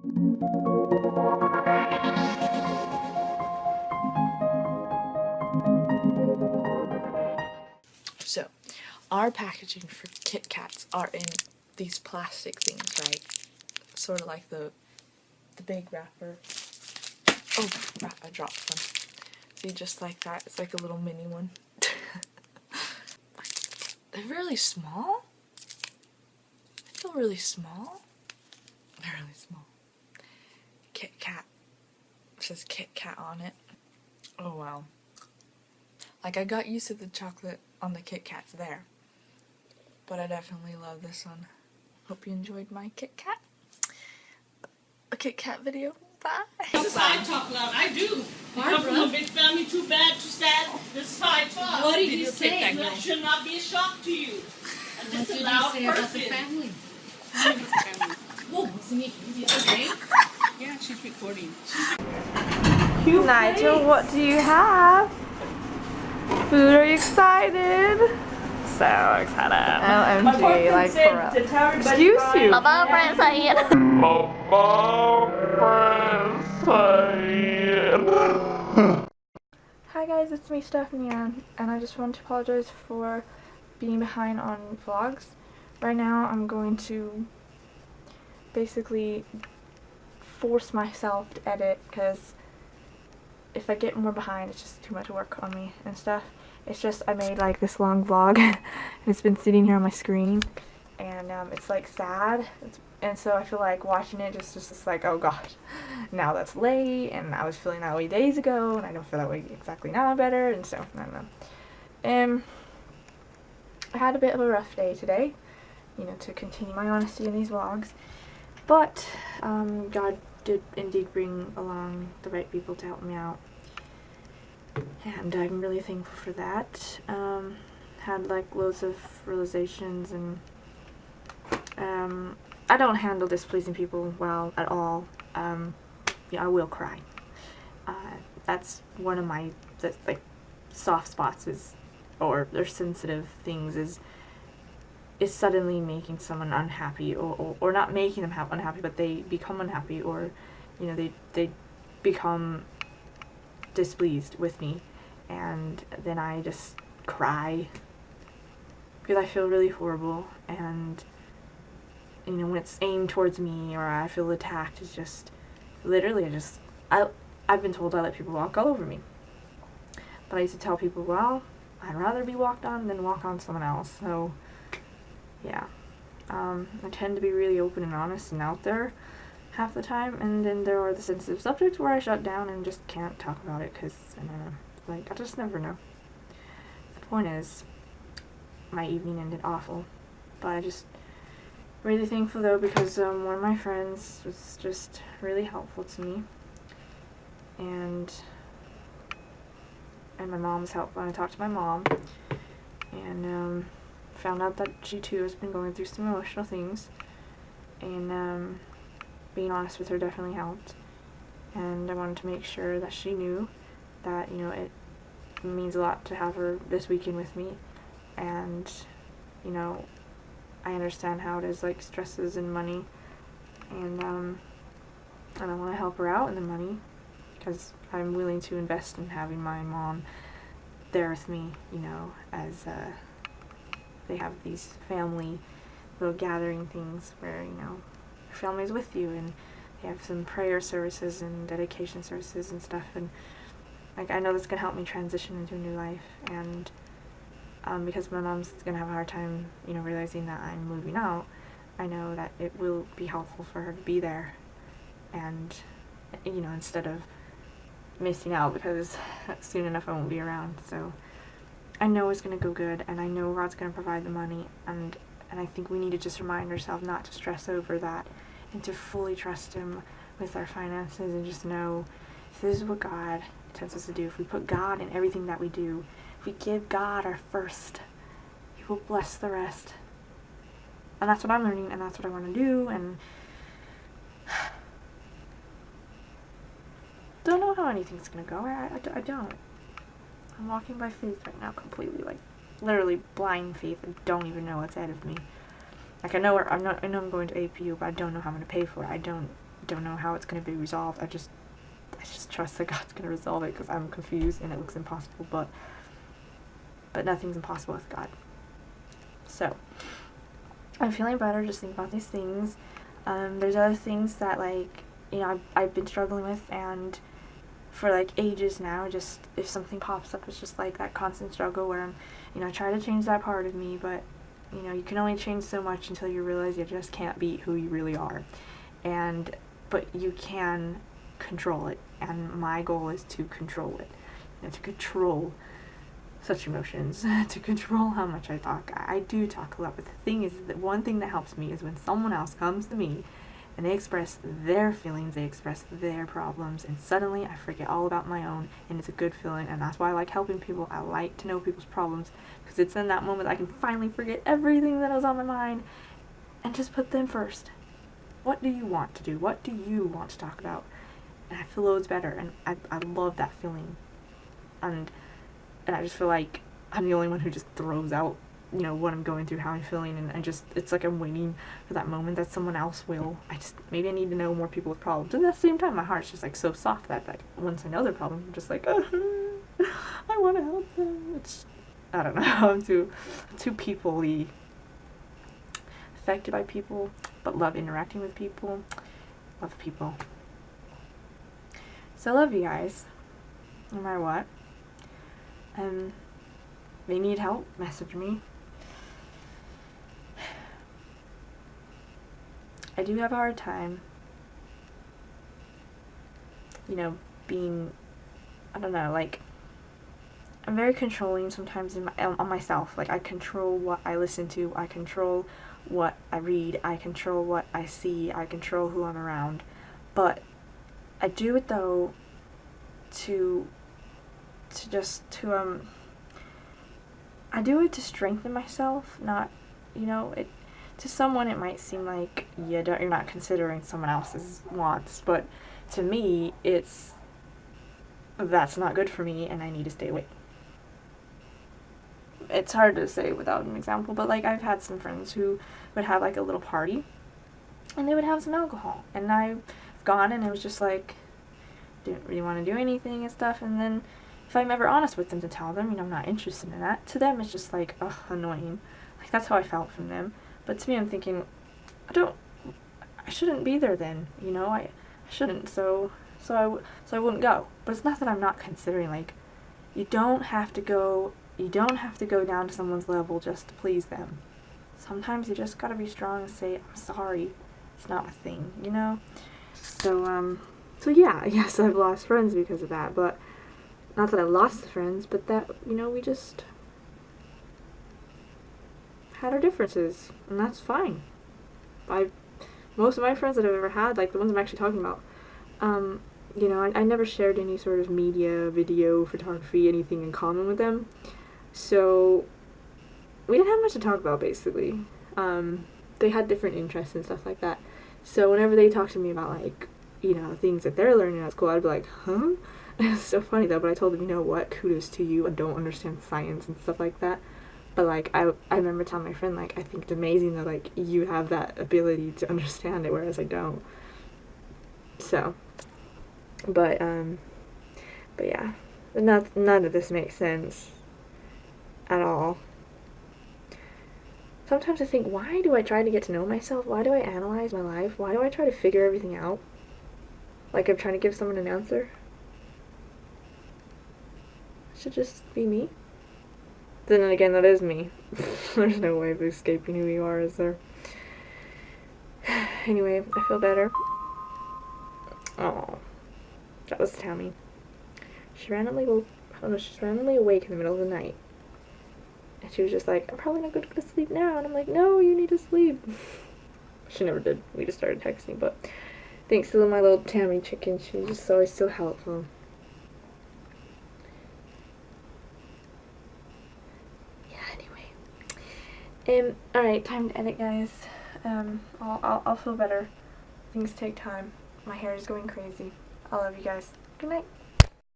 So, our packaging for Kit Kats are in these plastic things, right? Sort of like the big wrapper. Oh, crap, I dropped one. See, just like that. It's like a little mini one. They're really small. They feel really small. They're really small. Kit Kat. It says Kit Kat on it. Oh, wow. Like, I got used to the chocolate on the Kit Kats there. But I definitely love this one. Hope you enjoyed my Kit Kat. A Kit Kat video. Bye. This is how I talk loud. I do. I come from a big family, too bad, too sad. This is how I talk. What did you say? That should not be a shock to you. I'm What just a did loud you say person. about the family? Whoa, wasn't it the other day? Yeah, she's recording. Nigel, what do you have? Food, are you excited? So excited. OMG, like for real. Excuse you. Mama, Prince Said. Hi guys, it's me, Stephanie, and I just want to apologize for being behind on vlogs. Right now, I'm going to basically force myself to edit because if I get more behind, it's just too much work on me and stuff. It's just I made like this long vlog and it's been sitting here on my screen and it's like sad, and so I feel like watching it just like, oh gosh, now that's late, and I was feeling that way days ago and I don't feel that way exactly now better, and so I don't know. I had a bit of a rough day today, you know, to continue my honesty in these vlogs, but God did indeed bring along the right people to help me out, and I'm really thankful for that. Had like loads of realizations, and I don't handle displeasing people well at all. Yeah, I will cry. That's one of my like soft spots, or sensitive things, is suddenly making someone unhappy, or not making them unhappy, but they become unhappy, or you know, they become displeased with me, and then I just cry because I feel really horrible, and you know, when it's aimed towards me or I feel attacked, it's just literally I've been told I let people walk all over me, but I used to tell people, well, I'd rather be walked on than walk on someone else. So yeah, I tend to be really open and honest and out there half the time, and then there are the sensitive subjects where I shut down and just can't talk about it because I don't know, like, I just never know. The point is, my evening ended awful, but I just really thankful though, because one of my friends was just really helpful to me, and my mom's help when I talked to my mom, and found out that she too has been going through some emotional things, and being honest with her definitely helped, and I wanted to make sure that she knew that, you know, it means a lot to have her this weekend with me, and you know, I understand how it is, like stresses and money, and I want to help her out in the money because I'm willing to invest in having my mom there with me, you know, as they have these family little gathering things where, you know, your family's with you, and they have some prayer services and dedication services and stuff, and like, I know that's gonna help me transition into a new life, and because my mom's gonna have a hard time, you know, realizing that I'm moving out, I know that it will be helpful for her to be there, and you know, instead of missing out because soon enough I won't be around. So I know it's gonna go good, and I know God's gonna provide the money, and I think we need to just remind ourselves not to stress over that, and to fully trust Him with our finances, and just know this is what God intends us to do. If we put God in everything that we do, if we give God our first, He will bless the rest. And that's what I'm learning, and that's what I want to do, and don't know how anything's gonna go. I don't. I'm walking by faith right now, completely, like, literally blind faith. I don't even know what's ahead of me. Like, I know I'm going to APU, but I don't know how I'm gonna pay for it. I don't don't know how it's going to be resolved. I just trust that God's going to resolve it, because I'm confused and it looks impossible, but nothing's impossible with God. So I'm feeling better just thinking about these things. There's other things that, like, you know, I've been struggling with, and for like ages now, just if something pops up, it's just like that constant struggle where I'm, you know, I try to change that part of me, but you know, you can only change so much until you realize you just can't be who you really are. But you can control it, and my goal is to control it, you know, to control such emotions, to control how much I talk. I do talk a lot, but the thing is that one thing that helps me is when someone else comes to me and they express their feelings, they express their problems, and suddenly I forget all about my own, and it's a good feeling. And that's why I like helping people. I like to know people's problems, because it's in that moment I can finally forget everything that was on my mind and just put them first. What do you want to do? What do you want to talk about? And I feel loads better, and I love that feeling. And I just feel like I'm the only one who just throws out, you know, what I'm going through, how I'm feeling, and it's like I'm waiting for that moment that someone else will. Maybe I need to know more people with problems. And at the same time, my heart's just like so soft that, like, once I know their problem, I'm just like, I want to help them. I don't know, I'm too people-y, affected by people, but love interacting with people, love people. So I love you guys, no matter what. If you need help, message me. I do have a hard time, you know, being, I don't know, like, I'm very controlling sometimes on myself. Like, I control what I listen to, I control what I read, I control what I see, I control who I'm around. But I do it, though, I do it to strengthen myself, not, you know, to someone it might seem like you're not considering someone else's wants, but to me, that's not good for me, and I need to stay away. It's hard to say without an example, but like, I've had some friends who would have like a little party, and they would have some alcohol, and I've gone, and it was just like, didn't really want to do anything and stuff, and then if I'm ever honest with them to tell them, you know, I'm not interested in that, to them it's just like, ugh, annoying. Like, that's how I felt from them. But to me, I'm thinking, I shouldn't be there then, you know, I shouldn't, so I wouldn't go. But it's not that I'm not considering, like, you don't have to go down to someone's level just to please them. Sometimes you just gotta be strong and say, I'm sorry, it's not a thing, you know? So yeah, yes, I've lost friends because of that, but not that I lost friends, but that, you know, we just had our differences, and that's fine. Most of my friends that I've ever had, like the ones I'm actually talking about, you know, I never shared any sort of media, video, photography, anything in common with them, so we didn't have much to talk about, basically. They had different interests and stuff like that, so whenever they talked to me about, like, you know, things that they're learning at school, I'd be like, huh? It's so funny though, but I told them, you know what, kudos to you, I don't understand science and stuff like that, but like, I remember telling my friend, like, I think it's amazing that, like, you have that ability to understand it, whereas I don't. So, but yeah, none of this makes sense at all. Sometimes I think, why do I try to get to know myself? Why do I analyze my life? Why do I try to figure everything out? Like I'm trying to give someone an answer? It should just be me. Then again, that is me. There's no way of escaping who you are, is there? Anyway, I feel better. Oh, that was Tammy. She's randomly awake in the middle of the night. And she was just like, I'm probably not going to go to sleep now. And I'm like, no, you need to sleep. She never did. We just started texting, but thanks to my little Tammy chicken, she's just always so helpful. Yeah, anyway. Alright, time to edit, guys. I'll feel better. Things take time. My hair is going crazy. I love you guys. Good night.